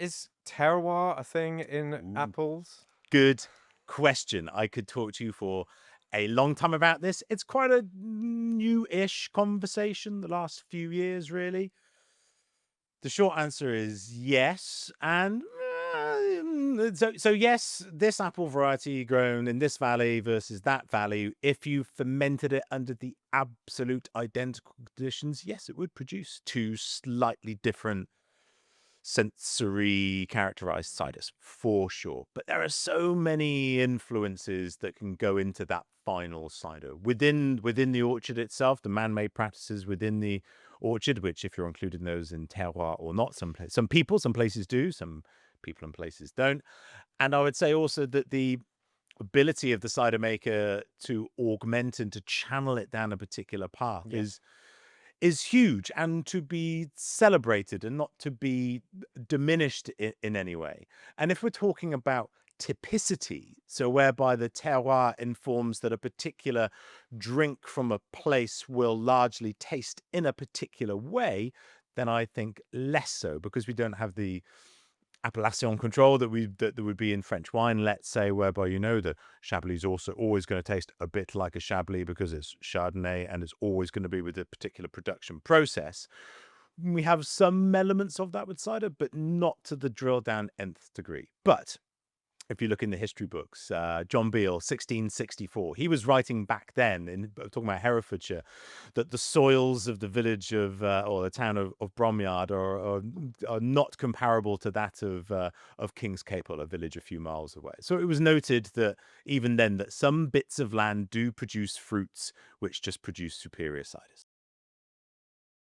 Is terroir a thing in Ooh, apples? good question. I could talk to you for a long time about this. It's quite a new-ish conversation the last few years, really. The short answer is yes, and so yes, this apple variety grown in this valley versus that valley, if you fermented it under the absolute identical conditions, yes, it would produce two slightly different sensory characterized ciders for sure. But there are so many influences that can go into that final cider within the orchard itself, the man-made practices within the orchard, which if you're including those in terroir or not, some people, some places do, some people and places don't. And I would say also that the ability of the cider maker to augment and to channel it down a particular path Yeah. is huge and to be celebrated and not to be diminished in any way. And if we're talking about typicity, so whereby the terroir informs that a particular drink from a place will largely taste in a particular way, then I think less so, because we don't have the appellation control that would be in French wine, let's say, whereby the Chablis is also always going to taste a bit like a Chablis because it's Chardonnay and it's always going to be with a particular production process. We have some elements of that with cider, but not to the drill down nth degree. But if you look in the history books, John Beale, 1664, he was writing back then, talking about Herefordshire, that the soils of the village or the town of Bromyard are not comparable to that of King's Capel, a village a few miles away. So it was noted that even then that some bits of land do produce fruits which just produce superior ciders.